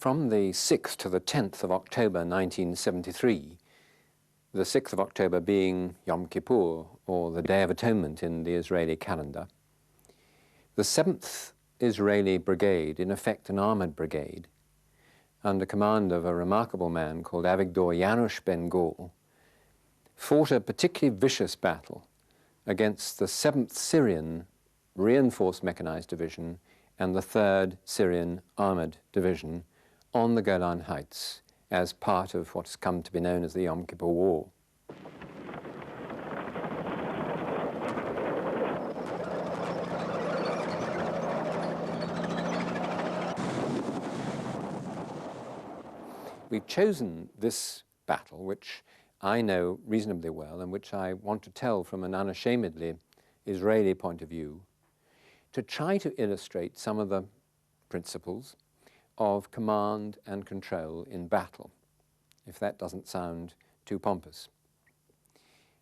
From the 6th to the 10th of October 1973, the 6th of October being Yom Kippur, or the Day of Atonement in the Israeli calendar, the 7th Israeli Brigade, in effect an armored brigade, under command of a remarkable man called Avigdor Janusz Ben Gur, fought a particularly vicious battle against the 7th Syrian Reinforced Mechanized Division and the 3rd Syrian Armored Division on the Golan Heights as part of what's come to be known as the Yom Kippur War. We've chosen this battle, which I know reasonably well and which I want to tell from an unashamedly Israeli point of view, to try to illustrate some of the principles of command and control in battle, if that doesn't sound too pompous.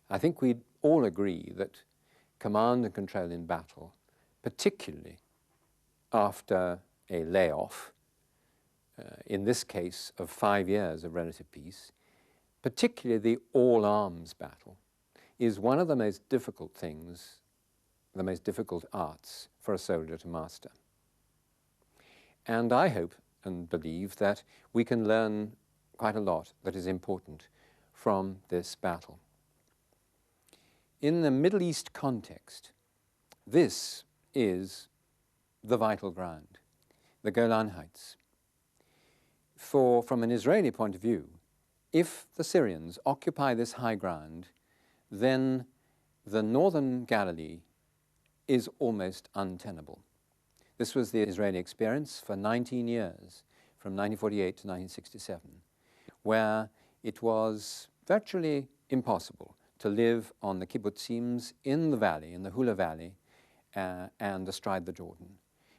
I think we'd all agree that command and control in battle, particularly after a layoff, in this case of 5 years of relative peace, particularly the all-arms battle, is one of the most difficult things, the most difficult arts for a soldier to master. And I hope and believe that we can learn quite a lot that is important from this battle. In the Middle East context, this is the vital ground, the Golan Heights. From an Israeli point of view, if the Syrians occupy this high ground, then the northern Galilee is almost untenable. This was the Israeli experience for 19 years, from 1948 to 1967, where it was virtually impossible to live on the kibbutzim in the valley, in the Hula Valley, and astride the Jordan.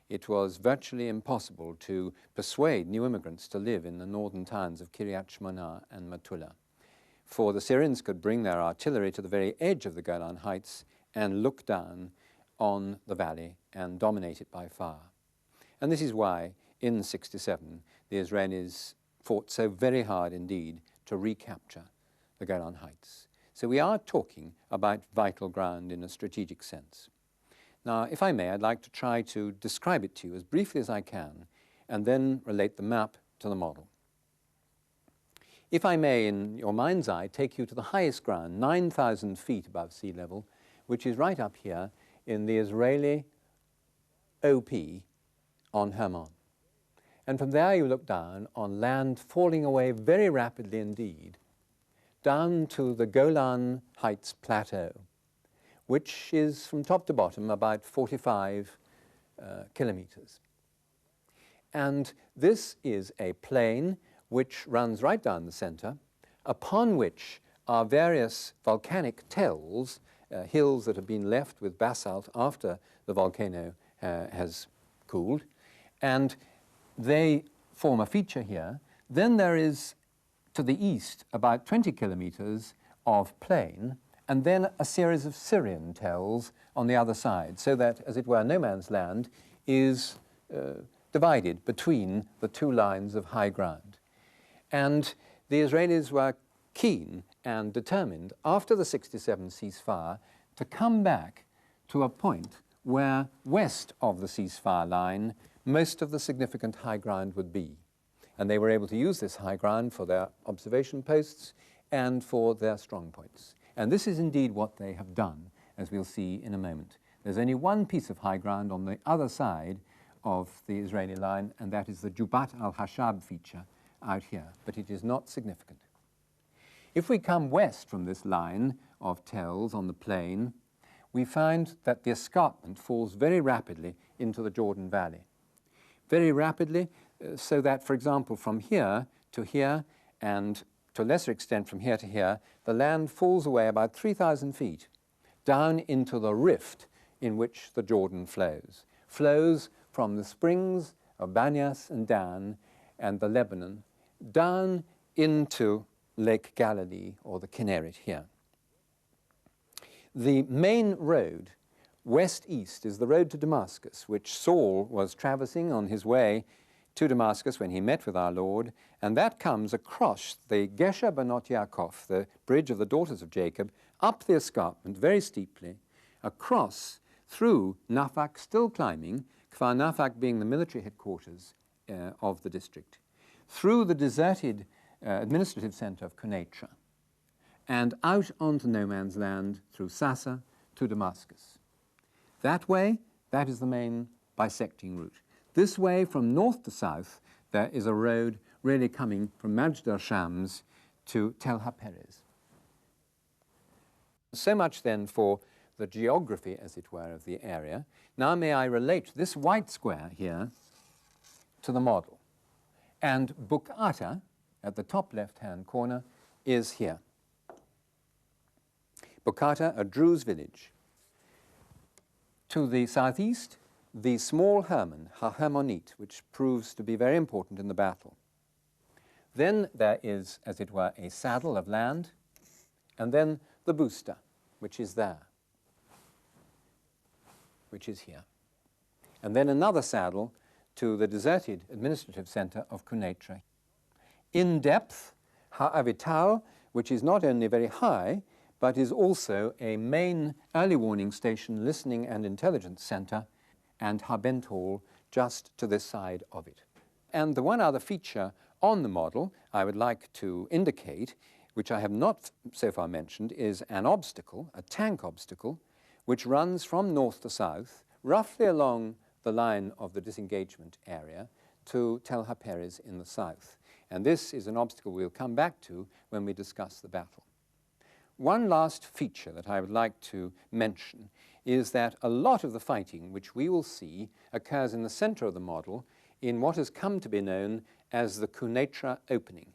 It was virtually impossible to persuade new immigrants to live in the northern towns of Kiryat Shmona and Metula. For the Syrians could bring their artillery to the very edge of the Golan Heights and look down on the valley and dominate it by fire. And this is why, in '67, the Israelis fought so very hard indeed to recapture the Golan Heights. So we are talking about vital ground in a strategic sense. Now, if I may, I'd like to try to describe it to you as briefly as I can, and then relate the map to the model. If I may, in your mind's eye, take you to the highest ground, 9,000 feet above sea level, which is right up here in the Israeli OP on Hermon. And from there you look down on land falling away very rapidly indeed, down to the Golan Heights Plateau, which is from top to bottom about 45 kilometers. And this is a plain which runs right down the center, upon which are various volcanic tells, hills that have been left with basalt after the volcano has cooled, and they form a feature here. Then there is, to the east, about 20 kilometers of plain, and then a series of Syrian tells on the other side, so that, as it were, no man's land is divided between the two lines of high ground. And the Israelis were keen and determined, after the '67 ceasefire, to come back to a point where west of the ceasefire line most of the significant high ground would be. And they were able to use this high ground for their observation posts and for their strong points. And this is indeed what they have done, as we'll see in a moment. There's only one piece of high ground on the other side of the Israeli line, and that is the Jubat al-Hashab feature out here, but it is not significant. If we come west from this line of tells on the plain, we find that the escarpment falls very rapidly into the Jordan Valley. Very rapidly, so that, for example, from here to here, and to a lesser extent from here to here, the land falls away about 3,000 feet down into the rift in which the Jordan flows. Flows from the springs of Banyas and Dan and the Lebanon down into Lake Galilee, or the Kinneret here. The main road west-east is the road to Damascus, which Saul was traversing on his way to Damascus when he met with our Lord, and that comes across the Gesher Banot Yaakov, the bridge of the daughters of Jacob, up the escarpment very steeply, across through Nafak, still climbing, Kfar Nafak being the military headquarters of the district, through the deserted administrative center of Quneitra, and out onto no man's land through Sassa to Damascus. That way, that is the main bisecting route. This way, from north to south, there is a road really coming from Majd al-Shams to Tel HaPerez. So much then for the geography, as it were, of the area. Now may I relate this white square here to the model. And Bukata, at the top left-hand corner, is here. Bukata, a Druze village. To the southeast, the small Hermon, Ha-Hermonite, which proves to be very important in the battle. Then there is, as it were, a saddle of land, and then the Busta, which is there, which is here. And then another saddle to the deserted administrative center of Quneitra. In depth, Ha-Avital, which is not only very high, but is also a main early warning station, listening and intelligence center, and Ha-Bentol just to this side of it. And the one other feature on the model I would like to indicate, which I have not so far mentioned, is an obstacle, a tank obstacle, which runs from north to south, roughly along the line of the disengagement area, to Tel HaPerez in the south. And this is an obstacle we'll come back to when we discuss the battle. One last feature that I would like to mention is that a lot of the fighting which we will see occurs in the center of the model in what has come to be known as the Quneitra opening.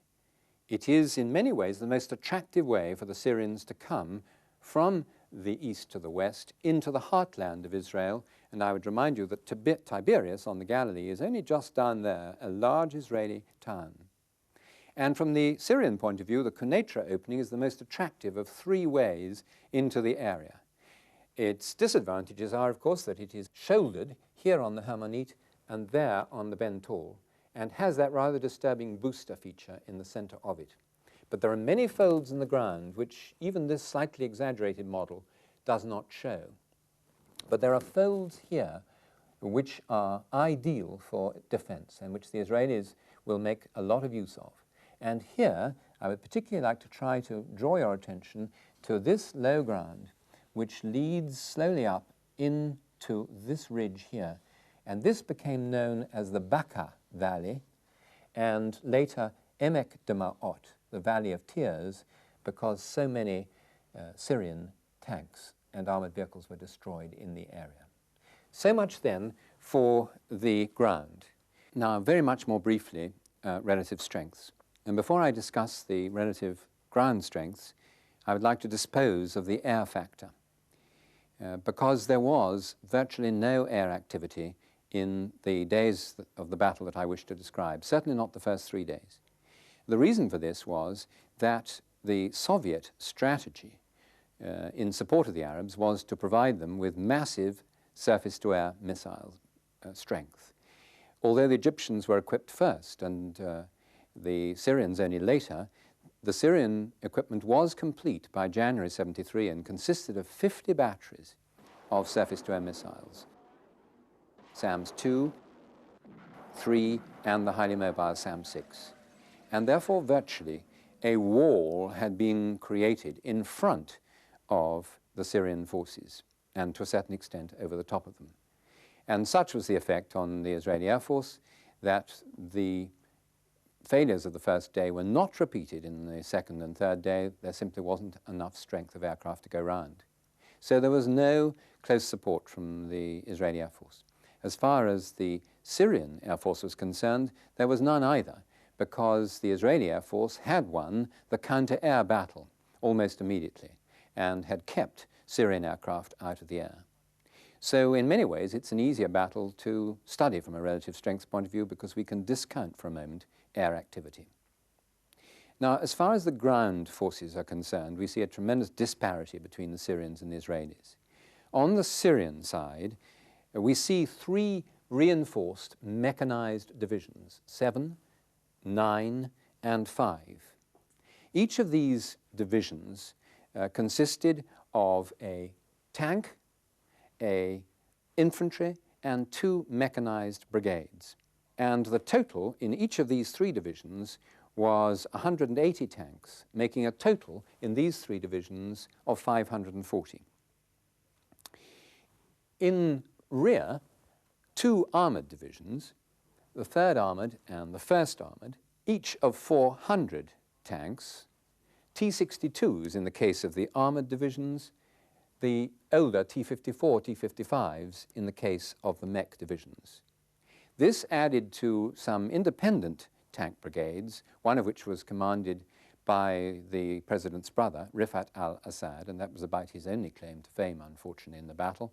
It is in many ways the most attractive way for the Syrians to come from the east to the west into the heartland of Israel, and I would remind you that Tiberias on the Galilee is only just down there, a large Israeli town. And from the Syrian point of view, the Quneitra opening is the most attractive of three ways into the area. Its disadvantages are, of course, that it is shouldered here on the Hermonite and there on the Ben Tor, and has that rather disturbing booster feature in the center of it. But there are many folds in the ground which even this slightly exaggerated model does not show. But there are folds here which are ideal for defense and which the Israelis will make a lot of use of. And here, I would particularly like to try to draw your attention to this low ground, which leads slowly up into this ridge here. And this became known as the Baka Valley, and later Emek Dema'ot, the Valley of Tears, because so many Syrian tanks and armored vehicles were destroyed in the area. So much then for the ground. Now, very much more briefly, relative strengths. And before I discuss the relative ground strengths, I would like to dispose of the air factor, because there was virtually no air activity in the days of the battle that I wish to describe, certainly not the first 3 days. The reason for this was that the Soviet strategy in support of the Arabs was to provide them with massive surface-to-air missile strength. Although the Egyptians were equipped first and the Syrians only later, the Syrian equipment was complete by January 73 and consisted of 50 batteries of surface-to-air missiles. SAMS 2, 3, and the highly mobile SAM 6. And therefore, virtually, a wall had been created in front of the Syrian forces, and to a certain extent over the top of them. And such was the effect on the Israeli Air Force that the failures of the first day were not repeated in the second and third day. There simply wasn't enough strength of aircraft to go round. So there was no close support from the Israeli Air Force. As far as the Syrian Air Force was concerned, there was none either, because the Israeli Air Force had won the counter-air battle almost immediately and had kept Syrian aircraft out of the air. So in many ways, it's an easier battle to study from a relative strength point of view because we can discount for a moment air activity. Now, as far as the ground forces are concerned, we see a tremendous disparity between the Syrians and the Israelis. On the Syrian side, we see three reinforced mechanized divisions, 7, 9, and 5. Each of these divisions consisted of a tank, a infantry, and 2 mechanized brigades. And the total in each of these 3 divisions was 180 tanks, making a total in these 3 divisions of 540. In rear, 2 armoured divisions, the 3rd Armoured and the 1st Armoured, each of 400 tanks, T-62s in the case of the armoured divisions, the older T-54, T-55s in the case of the mech divisions. This added to some independent tank brigades, one of which was commanded by the president's brother, Rifat al-Assad, and that was about his only claim to fame, unfortunately, in the battle,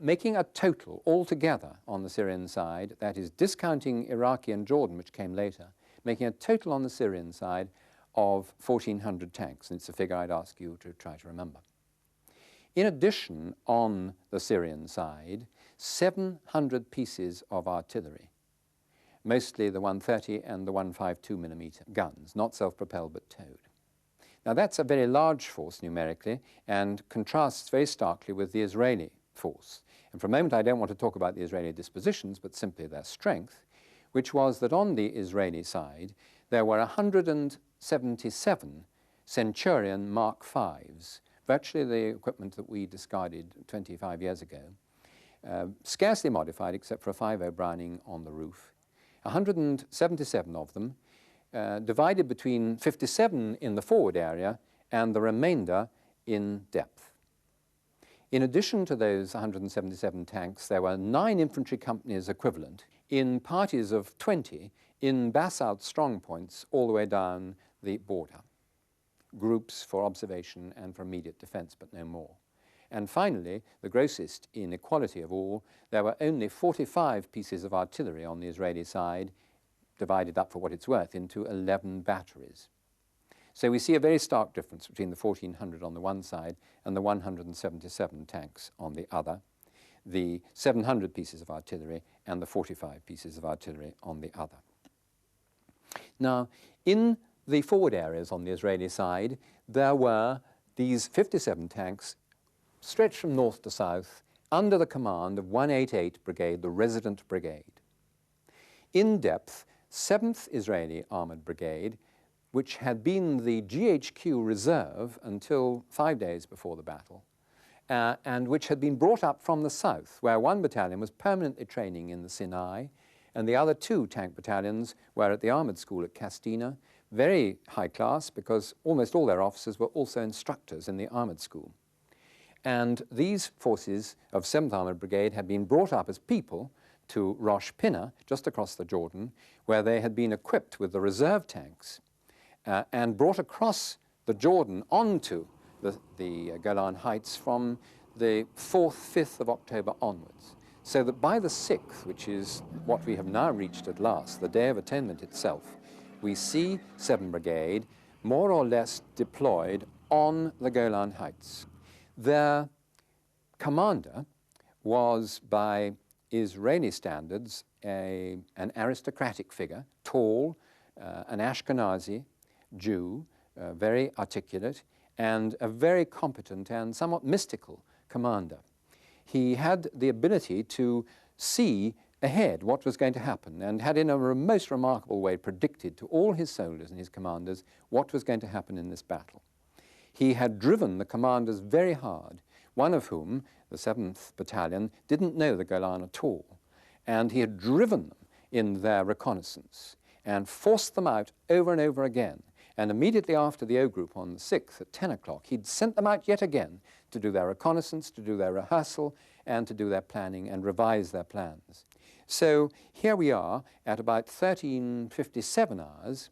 making a total altogether on the Syrian side, that is discounting Iraqi and Jordan, which came later, making a total on the Syrian side of 1,400 tanks, and it's a figure I'd ask you to try to remember. In addition, on the Syrian side, 700 pieces of artillery, mostly the 130 and the 152mm guns, not self-propelled but towed. Now that's a very large force numerically and contrasts very starkly with the Israeli force. And for a moment I don't want to talk about the Israeli dispositions, but simply their strength, which was that on the Israeli side there were 177 Centurion Mark Vs, virtually the equipment that we discarded 25 years ago, scarcely modified except for a 5.0 Browning on the roof. 177 of them, divided between 57 in the forward area and the remainder in depth. In addition to those 177 tanks, there were 9 infantry companies equivalent in parties of 20 in basalt strongpoints all the way down the border. Groups for observation and for immediate defense, but no more. And finally, the grossest inequality of all, there were only 45 pieces of artillery on the Israeli side, divided up for what it's worth into 11 batteries. So we see a very stark difference between the 1,400 on the one side and the 177 tanks on the other, the 700 pieces of artillery and the 45 pieces of artillery on the other. Now, in the forward areas on the Israeli side, there were these 57 tanks stretched from north to south under the command of 188 Brigade, the resident brigade. In depth, 7th Israeli Armoured Brigade, which had been the GHQ reserve until 5 days before the battle, and which had been brought up from the south, where 1 battalion was permanently training in the Sinai, and the other 2 tank battalions were at the armoured school at Castina, very high class because almost all their officers were also instructors in the armoured school. And these forces of 7th Armoured Brigade had been brought up as people to Rosh Pinna, just across the Jordan, where they had been equipped with the reserve tanks and brought across the Jordan onto the Golan Heights from the 4th, 5th of October onwards. So that by the 6th, which is what we have now reached at last, the Day of Atonement itself, we see 7th Brigade more or less deployed on the Golan Heights. Their commander was, by Israeli standards, an aristocratic figure, tall, an Ashkenazi Jew, very articulate, and a very competent and somewhat mystical commander. He had the ability to see ahead what was going to happen and had in a most remarkable way predicted to all his soldiers and his commanders what was going to happen in this battle. He had driven the commanders very hard, one of whom, the 7th Battalion, didn't know the Golan at all, and he had driven them in their reconnaissance and forced them out over and over again. And immediately after the O Group on the 6th at 10 o'clock, he'd sent them out yet again to do their reconnaissance, to do their rehearsal, and to do their planning and revise their plans. So here we are at about 13:57 hours,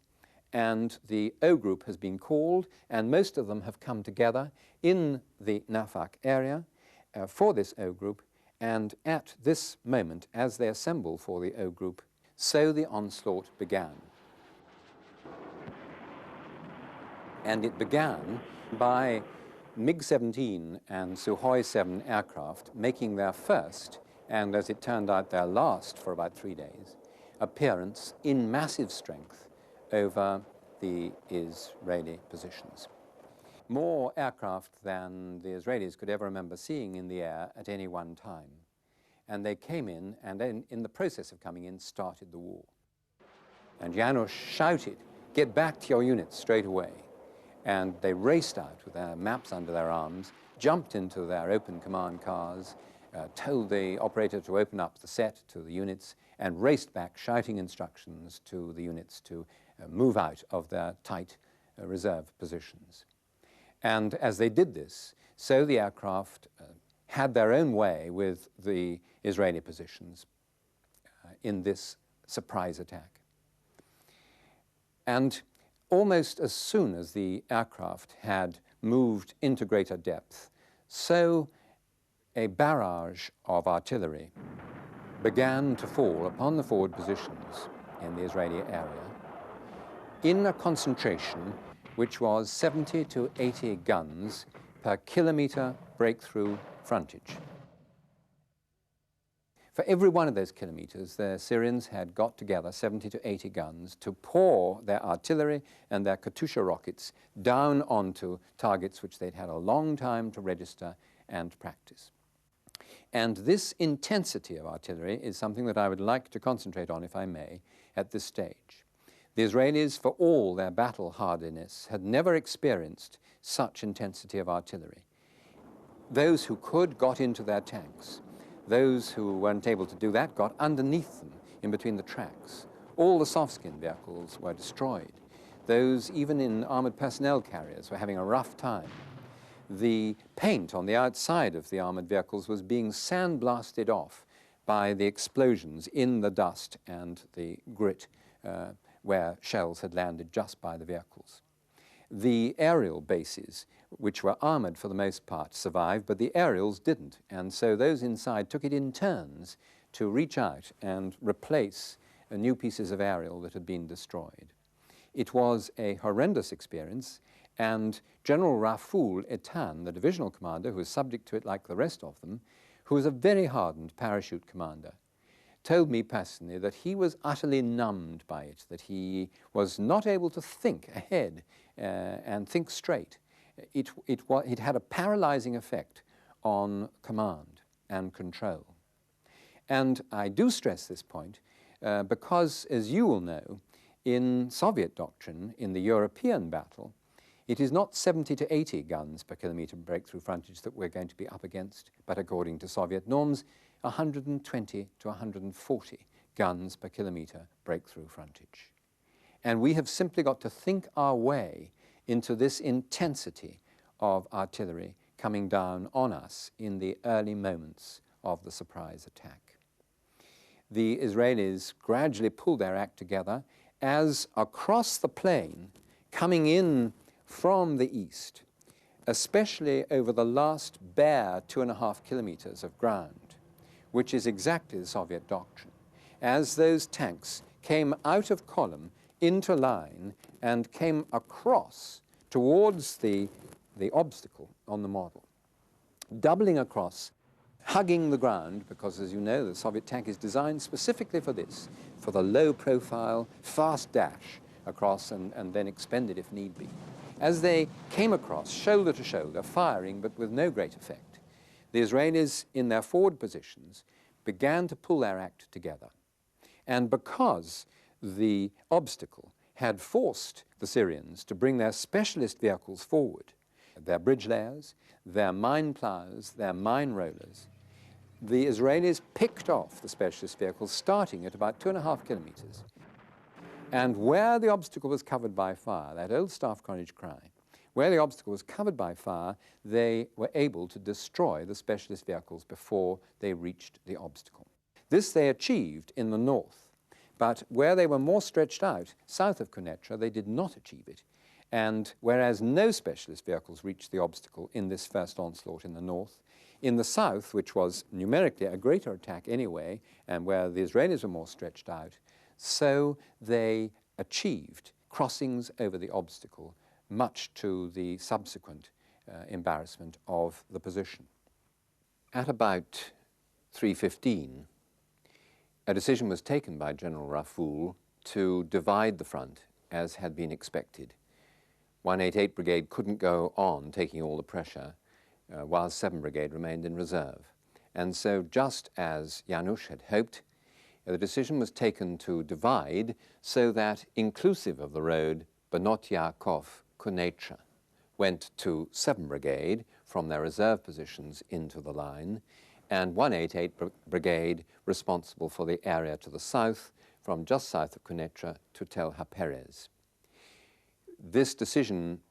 and the O Group has been called, and most of them have come together in the Nafak area for this O Group, and at this moment, as they assemble for the O Group, so the onslaught began. And it began by MiG-17 and Sukhoi 7 aircraft making their first and as it turned out, their last for about 3 days, appearance in massive strength over the Israeli positions. More aircraft than the Israelis could ever remember seeing in the air at any one time. And they came in, and then in the process of coming in, started the war. And Janusz shouted, "Get back to your units straight away." And they raced out with their maps under their arms, jumped into their open command cars, told the operator to open up the set to the units, and raced back, shouting instructions to the units to move out of their tight reserve positions. And as they did this, so the aircraft had their own way with the Israeli positions in this surprise attack. And almost as soon as the aircraft had moved into greater depth, so a barrage of artillery began to fall upon the forward positions in the Israeli area in a concentration which was 70 to 80 guns per kilometer breakthrough frontage. For every one of those kilometers, the Syrians had got together 70 to 80 guns to pour their artillery and their Katyusha rockets down onto targets which they'd had a long time to register and practice. And this intensity of artillery is something that I would like to concentrate on, if I may, at this stage. The Israelis, for all their battle hardiness, had never experienced such intensity of artillery. Those who could got into their tanks. Those who weren't able to do that got underneath them, in between the tracks. All the soft-skin vehicles were destroyed. Those, even in armored personnel carriers, were having a rough time. The paint on the outside of the armored vehicles was being sandblasted off by the explosions in the dust and the grit where shells had landed just by the vehicles. The aerial bases, which were armored for the most part, survived, but the aerials didn't. And so those inside took it in turns to reach out and replace new pieces of aerial that had been destroyed. It was a horrendous experience, and General Raful Etan, the divisional commander, who was subject to it like the rest of them, who was a very hardened parachute commander, told me personally that he was utterly numbed by it, that he was not able to think ahead and think straight. It had a paralyzing effect on command and control. And I do stress this point because, as you will know, in Soviet doctrine, in the European battle, it is not 70 to 80 guns per kilometer breakthrough frontage that we're going to be up against, but according to Soviet norms, 120 to 140 guns per kilometer breakthrough frontage. And we have simply got to think our way into this intensity of artillery coming down on us in the early moments of the surprise attack. The Israelis gradually pulled their act together as across the plain, coming in from the east, especially over the last bare 2.5 kilometers of ground, which is exactly the Soviet doctrine, as those tanks came out of column into line and came across towards the obstacle on the model, doubling across, hugging the ground, because as you know, the Soviet tank is designed specifically for this, for the low profile, fast dash across and then expended if need be. As they came across, shoulder to shoulder, firing, but with no great effect, the Israelis, in their forward positions, began to pull their act together. And because the obstacle had forced the Syrians to bring their specialist vehicles forward, their bridge layers, their mine plows, their mine rollers, the Israelis picked off the specialist vehicles starting at about 2.5 kilometers. And where the obstacle was covered by fire, that old staff college cry, where the obstacle was covered by fire, they were able to destroy the specialist vehicles before they reached the obstacle. This they achieved in the north, but where they were more stretched out, south of Quneitra, they did not achieve it. And whereas no specialist vehicles reached the obstacle in this first onslaught in the north, in the south, which was numerically a greater attack anyway, and where the Israelis were more stretched out, so they achieved crossings over the obstacle, much to the subsequent embarrassment of the position. At about 3:15, a decision was taken by General Raffoul to divide the front as had been expected. 188 Brigade couldn't go on taking all the pressure while 7 Brigade remained in reserve. And so just as Janusz had hoped, the decision was taken to divide so that, inclusive of the road Benotia-Kov-Kunecha, went to 7 Brigade from their reserve positions into the line, and 188 Brigade responsible for the area to the south, from just south of Kunecha to Tel HaPerez. This decision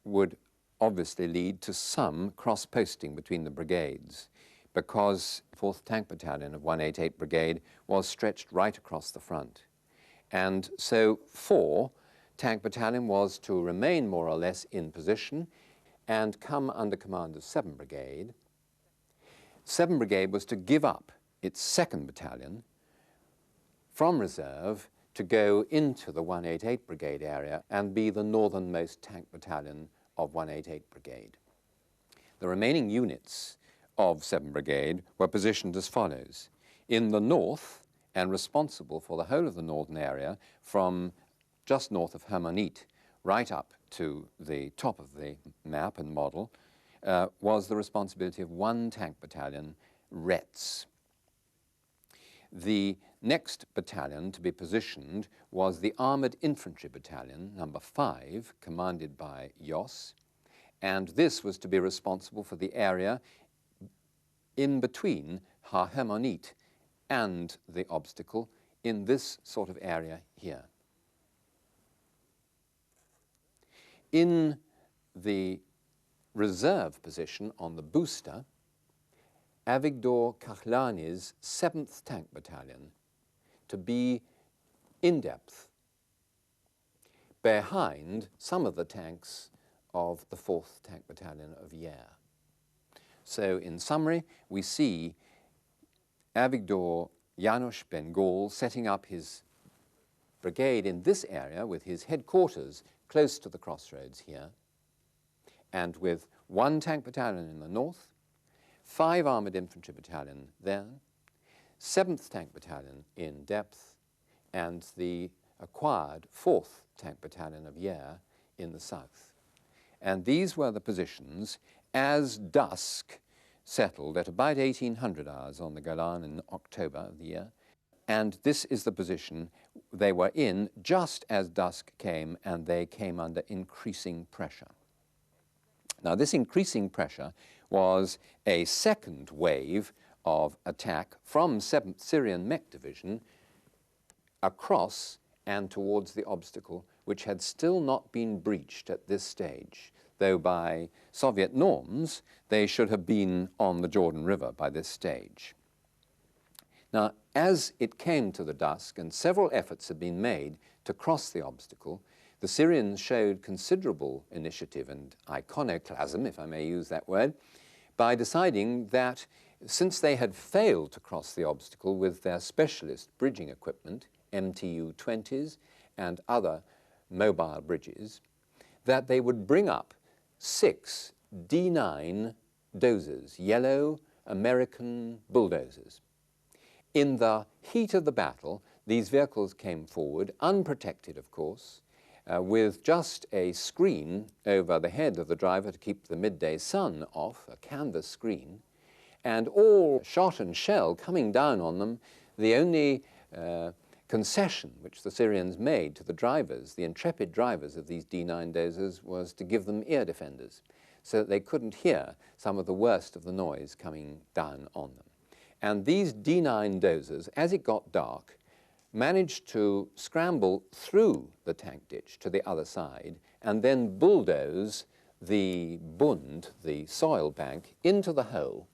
would obviously lead to some cross-posting between the brigades, because 4th Tank Battalion of 188 Brigade was stretched right across the front. And so 4 Tank Battalion was to remain more or less in position and come under command of 7 Brigade. 7 Brigade was to give up its 2nd Battalion from reserve to go into the 188 Brigade area and be the northernmost tank battalion of 188 Brigade. The remaining units of 7 Brigade were positioned as follows. In the north, and responsible for the whole of the northern area, from just north of Hermanit right up to the top of the map and model, was the responsibility of 1 tank battalion, Retz. The next battalion to be positioned was the Armoured Infantry Battalion, number 5, commanded by Jos, and this was to be responsible for the area in between Ha Hermanit and the obstacle, in this sort of area here. In the reserve position on the booster, Avigdor Kahlani's 7th Tank Battalion to be in depth behind some of the tanks of the 4th Tank Battalion of Yer. So in summary, we see Avigdor Janusz Ben-Gall setting up his brigade in this area with his headquarters close to the crossroads here, and with 1 tank battalion in the north, 5 Armoured Infantry Battalion there, 7th Tank Battalion in depth, and the acquired 4th Tank Battalion of Yer in the south. And these were the positions as dusk settled at about 1800 hours on the Golan in October of the year. And this is the position they were in just as dusk came, and they came under increasing pressure. Now, this increasing pressure was a second wave of attack from 7th Syrian Mech Division across and towards the obstacle, which had still not been breached at this stage, though by Soviet norms they should have been on the Jordan River by this stage. Now, as it came to the dusk and several efforts had been made to cross the obstacle, the Syrians showed considerable initiative and iconoclasm, if I may use that word, by deciding that since they had failed to cross the obstacle with their specialist bridging equipment, MTU-20s and other mobile bridges, that they would bring up 6 D9 dozers, yellow American bulldozers. In the heat of the battle, these vehicles came forward, unprotected of course, with just a screen over the head of the driver to keep the midday sun off, a canvas screen, and all shot and shell coming down on them. The only concession which the Syrians made to the drivers, the intrepid drivers of these D9 dozers, was to give them ear defenders so that they couldn't hear some of the worst of the noise coming down on them. And these D9 dozers, as it got dark, managed to scramble through the tank ditch to the other side and then bulldoze the bund, the soil bank, into the hole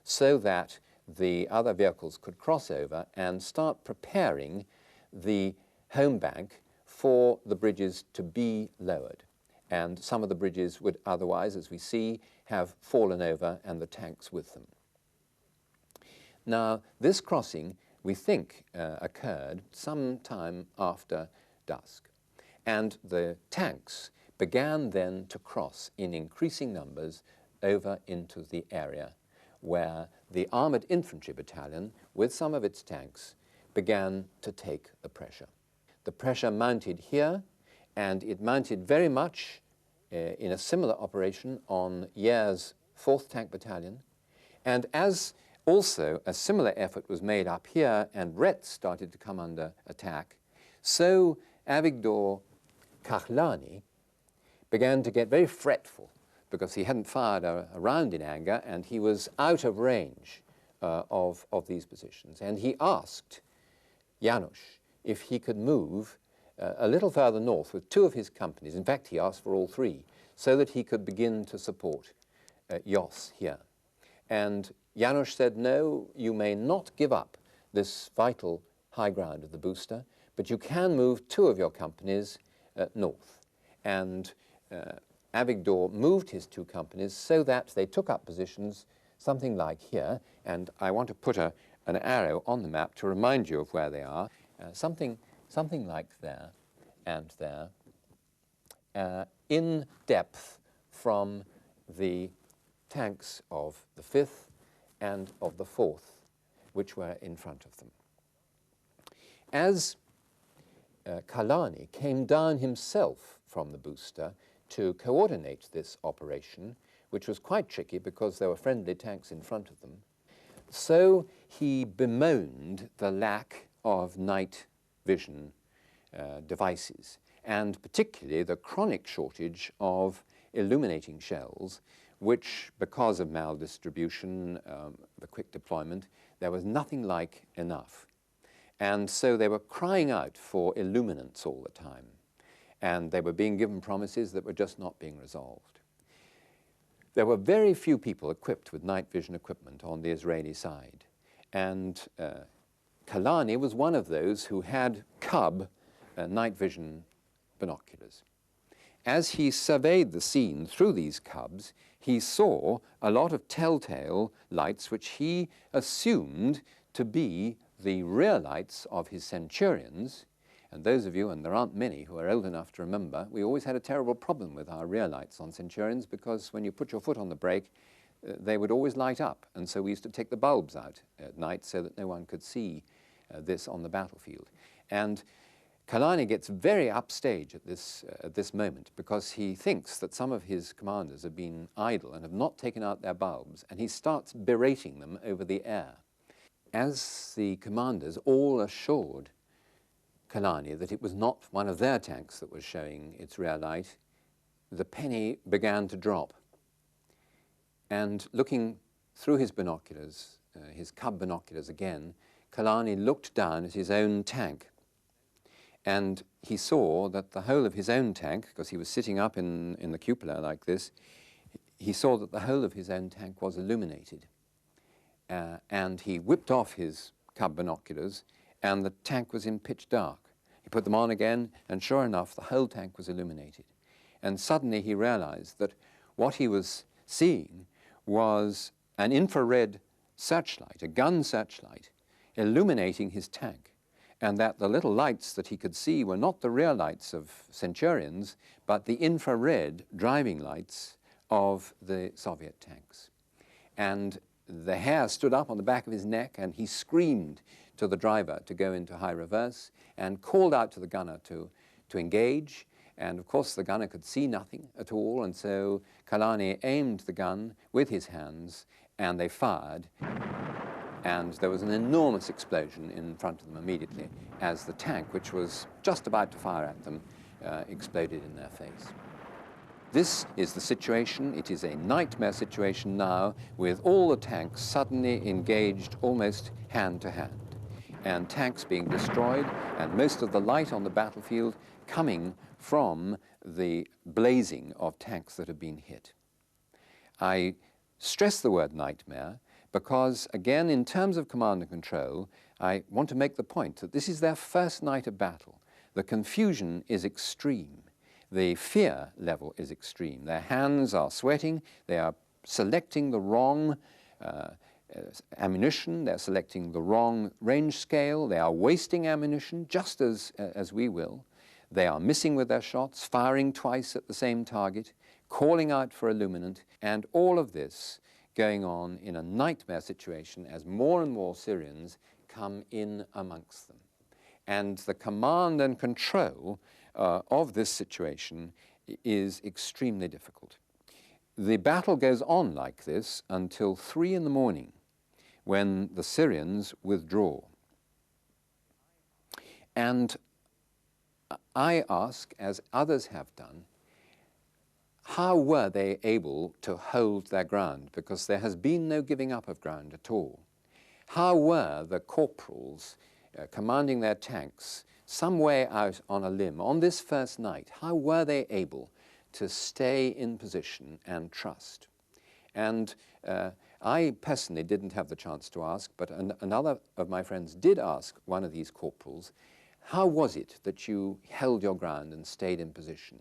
so that the other vehicles could cross over and start preparing the home bank for the bridges to be lowered. And some of the bridges would otherwise, as we see, have fallen over and the tanks with them. Now, this crossing, we think, occurred some time after dusk. And the tanks began then to cross in increasing numbers over into the area where the armoured infantry battalion, with some of its tanks, began to take the pressure. The pressure mounted here, and it mounted very much in a similar operation on Yere's 4th Tank Battalion. And as also a similar effort was made up here and Retz started to come under attack, so Avigdor Kahlani began to get very fretful because he hadn't fired a round in anger and he was out of range of these positions. And he asked Janusz if he could move a little further north with 2 of his companies. In fact, he asked for all 3, so that he could begin to support Jos here. And Janusz said, no, you may not give up this vital high ground of the Booster, but you can move 2 of your companies north. And Avigdor moved his 2 companies so that they took up positions something like here, and I want to put an arrow on the map to remind you of where they are, something like there and there, in depth from the tanks of the 5th and of the 4th, which were in front of them. As Kahlani came down himself from the Booster to coordinate this operation, which was quite tricky because there were friendly tanks in front of them, so he bemoaned the lack of night vision devices, and particularly the chronic shortage of illuminating shells, which, because of maldistribution, the quick deployment, there was nothing like enough. And so they were crying out for illuminance all the time, and they were being given promises that were just not being resolved. There were very few people equipped with night vision equipment on the Israeli side, and Kahlani was one of those who had Cub night vision binoculars. As he surveyed the scene through these Cubs, he saw a lot of telltale lights which he assumed to be the rear lights of his Centurions. And those of you, and there aren't many, who are old enough to remember, we always had a terrible problem with our rear lights on Centurions because when you put your foot on the brake, they would always light up. And so we used to take the bulbs out at night so that no one could see this on the battlefield. And Kahlani gets very upstage at this moment because he thinks that some of his commanders have been idle and have not taken out their bulbs, and he starts berating them over the air. As the commanders all assured Kahlani that it was not one of their tanks that was showing its rear light, the penny began to drop. And looking through his binoculars, his Cub binoculars again, Kahlani looked down at his own tank. And he saw that the whole of his own tank, because he was sitting up in the cupola like this, he saw that the whole of his own tank was illuminated. And he whipped off his Cub binoculars, and the tank was in pitch dark. He put them on again, and sure enough, the whole tank was illuminated. And suddenly he realized that what he was seeing was an infrared searchlight, a gun searchlight, illuminating his tank, and that the little lights that he could see were not the rear lights of Centurions, but the infrared driving lights of the Soviet tanks. And the hair stood up on the back of his neck, and he screamed to the driver to go into high reverse and called out to the gunner to engage. And of course the gunner could see nothing at all, and so Kahlani aimed the gun with his hands, and they fired. And there was an enormous explosion in front of them immediately as the tank, which was just about to fire at them, exploded in their face. This is the situation. It is a nightmare situation now, with all the tanks suddenly engaged almost hand to hand, and tanks being destroyed, and most of the light on the battlefield coming from the blazing of tanks that have been hit. I stress the word nightmare because, again, in terms of command and control, I want to make the point that this is their first night of battle. The confusion is extreme. The fear level is extreme. Their hands are sweating. They are selecting the wrong ammunition. They're selecting the wrong range scale. They are wasting ammunition, just as we will. They are missing with their shots, firing twice at the same target, calling out for illuminant, and all of this going on in a nightmare situation as more and more Syrians come in amongst them. And the command and control of this situation is extremely difficult. The battle goes on like this until 3 in the morning, when the Syrians withdraw. And I ask, as others have done, how were they able to hold their ground? Because there has been no giving up of ground at all. How were the corporals commanding their tanks some way out on a limb on this first night? How were they able to stay in position and trust? And I personally didn't have the chance to ask, but another of my friends did ask one of these corporals, how was it that you held your ground and stayed in position?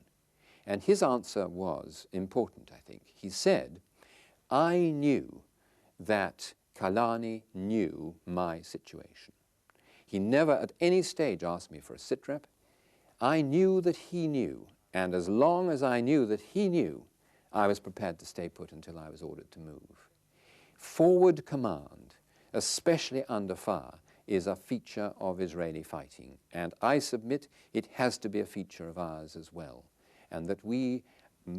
And his answer was important, I think. He said, I knew that Kalani knew my situation. He never at any stage asked me for a sitrep. I knew that he knew, and as long as I knew that he knew, I was prepared to stay put until I was ordered to move. Forward command, especially under fire, is a feature of Israeli fighting, and I submit it has to be a feature of ours as well, and that we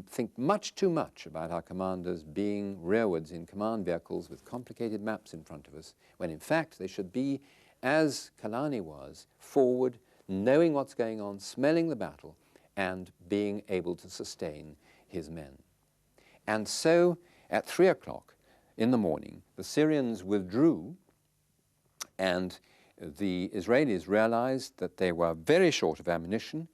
think much too much about our commanders being rearwards in command vehicles with complicated maps in front of us, when in fact they should be, as Kalani was, forward, knowing what's going on, smelling the battle, and being able to sustain his men. And so at 3 o'clock in the morning, the Syrians withdrew, and the Israelis realized that they were very short of ammunition,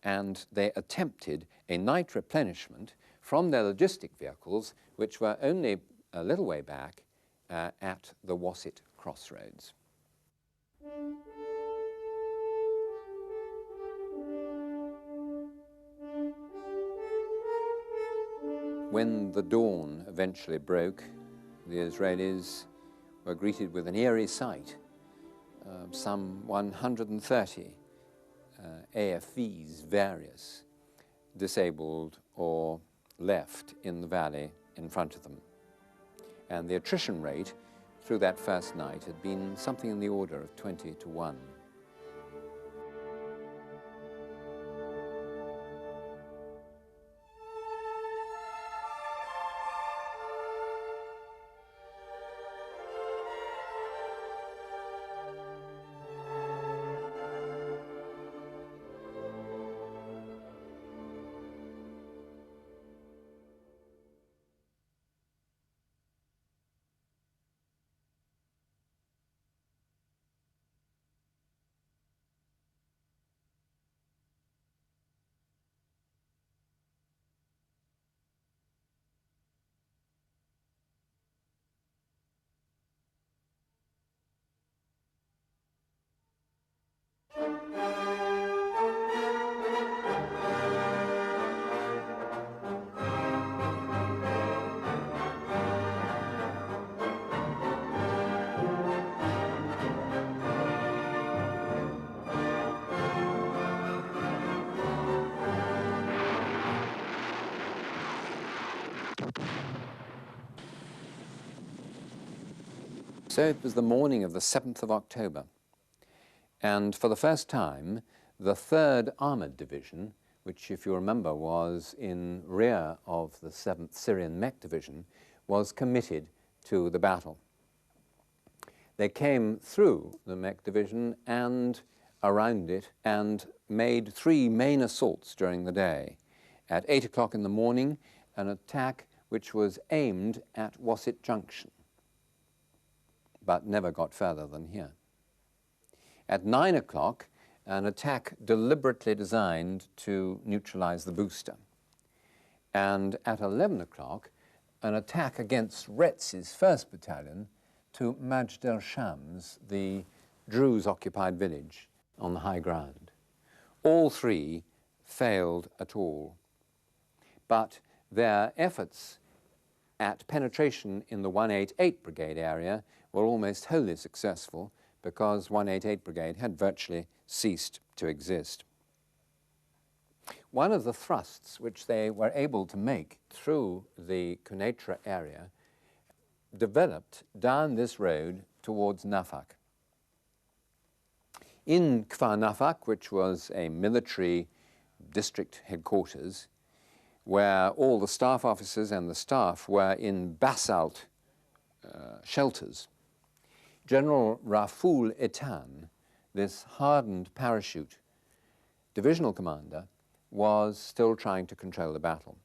and they attempted a night replenishment from their logistic vehicles, which were only a little way back at the Wasset crossroads. When the dawn eventually broke, the Israelis were greeted with an eerie sight. Some 130 AFVs, various, disabled or left in the valley in front of them. And the attrition rate through that first night had been something in the order of 20 to 1. So it was the morning of the 7th of October, and for the first time, the 3rd Armoured Division, which, if you remember, was in rear of the 7th Syrian Mech Division, was committed to the battle. They came through the Mech Division and around it and made 3 main assaults during the day. At 8 o'clock in the morning, an attack which was aimed at Wasset Junction, but never got further than here. At 9 o'clock, an attack deliberately designed to neutralize the booster. And at 11 o'clock, an attack against Retz's 1st Battalion to Majd el-Shams, the Druze-occupied village on the high ground. All 3 failed at all. But their efforts at penetration in the 188 Brigade area were almost wholly successful, because 188 Brigade had virtually ceased to exist. One of the thrusts which they were able to make through the Quneitra area developed down this road towards Nafak. In Kfar Nafak, which was a military district headquarters, where all the staff officers and the staff were in basalt shelters, General Rafoul Etan, this hardened parachute divisional commander, was still trying to control the battle.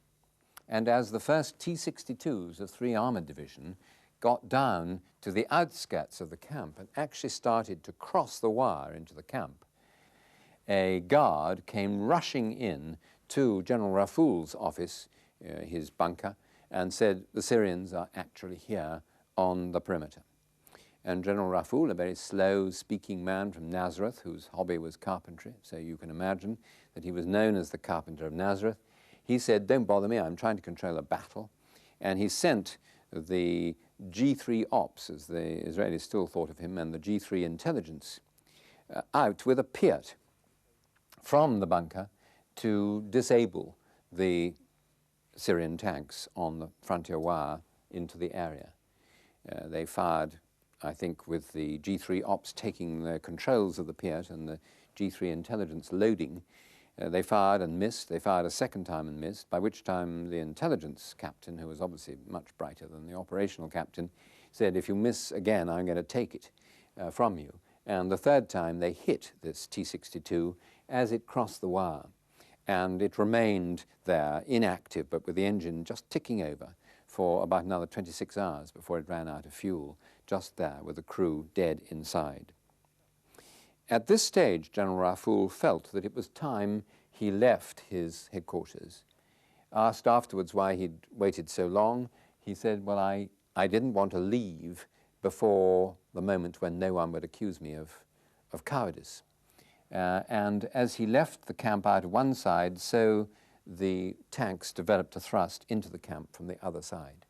And as the first T-62s of 3 Armoured Division got down to the outskirts of the camp and actually started to cross the wire into the camp, a guard came rushing in to General Rafoul's office, his bunker, and said, the Syrians are actually here on the perimeter. And General Rafoul, a very slow-speaking man from Nazareth, whose hobby was carpentry, so you can imagine that he was known as the carpenter of Nazareth, he said, don't bother me, I'm trying to control a battle. And he sent the G3 Ops, as the Israelis still thought of him, and the G3 intelligence out with a Piat from the bunker to disable the Syrian tanks on the frontier wire into the area. They fired, I think, with the G3 Ops taking the controls of the Piat and the G3 intelligence loading. They fired and missed. They fired a second time and missed, by which time the intelligence captain, who was obviously much brighter than the operational captain, said, if you miss again, I'm going to take it from you. And the third time they hit this T-62 as it crossed the wire. And it remained there, inactive, but with the engine just ticking over for about another 26 hours before it ran out of fuel, just there with the crew dead inside. At this stage, General Rafoul felt that it was time he left his headquarters. Asked afterwards why he'd waited so long, he said, well, I didn't want to leave before the moment when no one would accuse me of cowardice. And as he left the camp out of one side, so the tanks developed a thrust into the camp from the other side.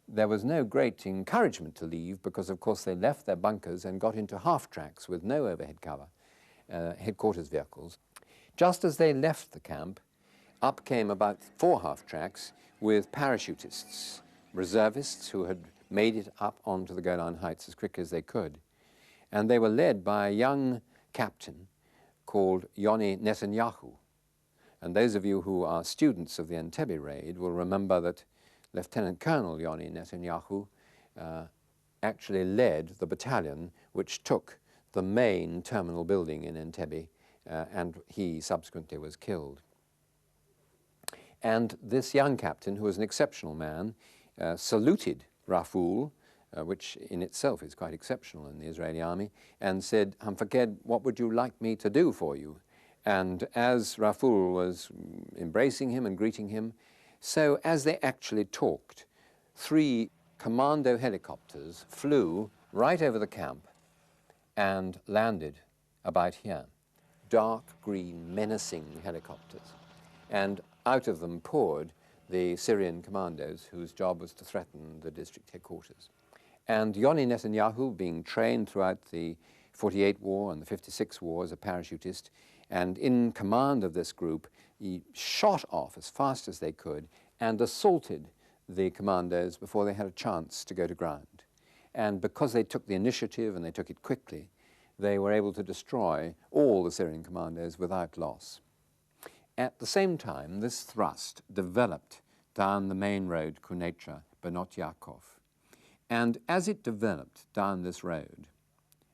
There was no great encouragement to leave because, of course, they left their bunkers and got into half-tracks with no overhead cover, headquarters vehicles. Just as they left the camp, up came about 4 half-tracks with parachutists, reservists who had made it up onto the Golan Heights as quickly as they could. And they were led by a young captain called Yoni Netanyahu. And those of you who are students of the Entebbe raid will remember that Lieutenant Colonel Yoni Netanyahu actually led the battalion which took the main terminal building in Entebbe, and he subsequently was killed. And this young captain, who was an exceptional man, saluted Rafoul, which in itself is quite exceptional in the Israeli army, and said, Hamfaked, what would you like me to do for you? And as Rafoul was embracing him and greeting him, so as they actually talked, 3 commando helicopters flew right over the camp and landed about here. Dark green, menacing helicopters. And out of them poured the Syrian commandos whose job was to threaten the district headquarters. And Yoni Netanyahu, being trained throughout the 48 war and the 56 war as a parachutist, and in command of this group, he shot off as fast as they could and assaulted the commandos before they had a chance to go to ground. And because they took the initiative and they took it quickly, they were able to destroy all the Syrian commandos without loss. At the same time, this thrust developed down the main road, Kunetra, Benot Yaakov. And as it developed down this road,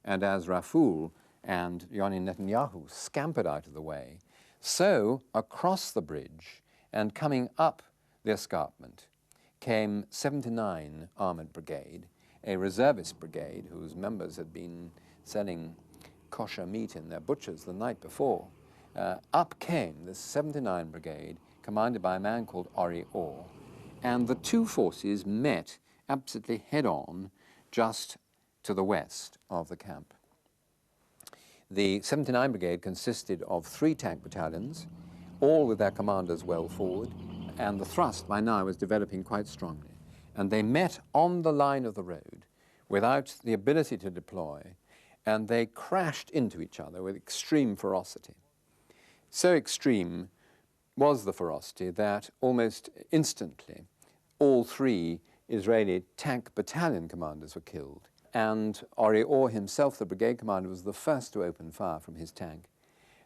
and as Rafoul and Yoni Netanyahu scampered out of the way, so across the bridge and coming up the escarpment came 79 Armoured Brigade, a reservist brigade whose members had been selling kosher meat in their butchers the night before. Up came this 79 Brigade, commanded by a man called Ori Or, and the 2 forces met absolutely head-on just to the west of the camp. The 79 Brigade consisted of 3 tank battalions, all with their commanders well forward, and the thrust by now was developing quite strongly. And they met on the line of the road without the ability to deploy, and they crashed into each other with extreme ferocity. So extreme was the ferocity that almost instantly all 3 Israeli tank battalion commanders were killed. And Ori Orr himself, the brigade commander, was the first to open fire from his tank.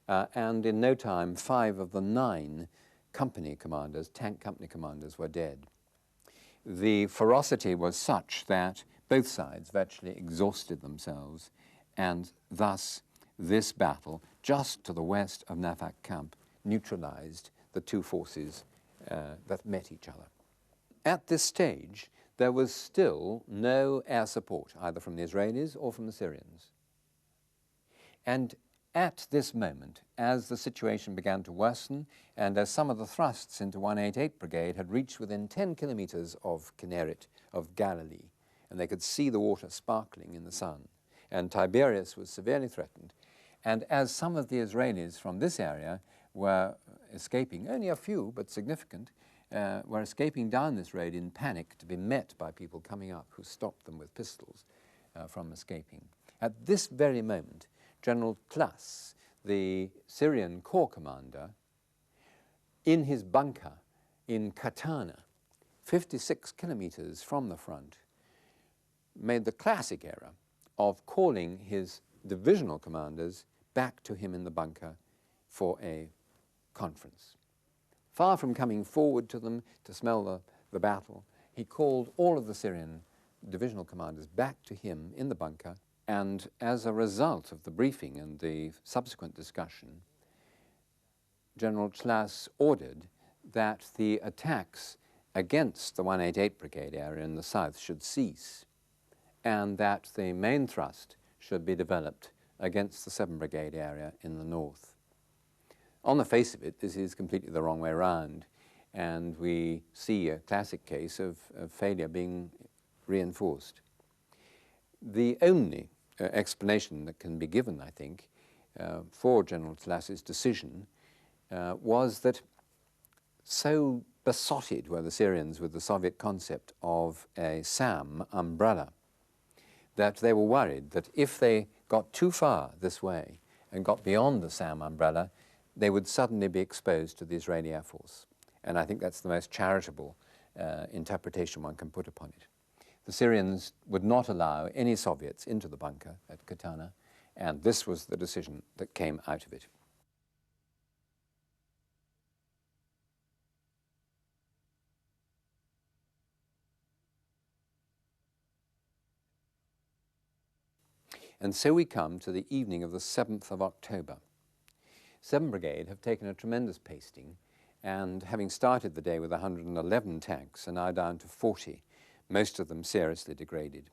And in no time, 5 of the 9 company commanders, tank company commanders, were dead. The ferocity was such that both sides virtually exhausted themselves, and thus this battle, just to the west of Nafak camp, neutralized the two forces that met each other. At this stage, there was still no air support, either from the Israelis or from the Syrians. And at this moment, as the situation began to worsen, and as some of the thrusts into 188 Brigade had reached within 10 kilometers of Kinneret, of Galilee, and they could see the water sparkling in the sun, and Tiberias was severely threatened, and as some of the Israelis from this area were escaping, only a few, but significant, were escaping down this road in panic to be met by people coming up who stopped them with pistols from escaping. At this very moment, General Tlass, the Syrian corps commander, in his bunker in Katana, 56 kilometers from the front, made the classic error of calling his divisional commanders back to him in the bunker for a conference. Far from coming forward to them to smell the battle, he called all of the Syrian divisional commanders back to him in the bunker, and as a result of the briefing and the subsequent discussion, General Tlass ordered that the attacks against the 188 Brigade area in the south should cease, and that the main thrust should be developed against the 7 Brigade area in the north. On the face of it, this is completely the wrong way around, and we see a classic case of failure being reinforced. The only explanation that can be given, I think, for General Tlass's decision was that so besotted were the Syrians with the Soviet concept of a SAM umbrella that they were worried that if they got too far this way and got beyond the SAM umbrella, they would suddenly be exposed to the Israeli Air Force. And I think that's the most charitable interpretation one can put upon it. The Syrians would not allow any Soviets into the bunker at Katana, and this was the decision that came out of it. And so we come to the evening of the 7th of October. 7 Brigade have taken a tremendous pasting, and having started the day with 111 tanks, are now down to 40, most of them seriously degraded.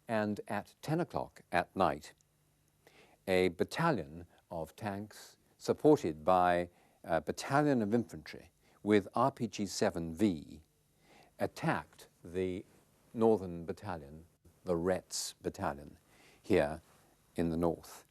And at 10 o'clock at night, a battalion of tanks, supported by a battalion of infantry with RPG-7V, attacked the northern battalion, the Retz battalion, here in the north.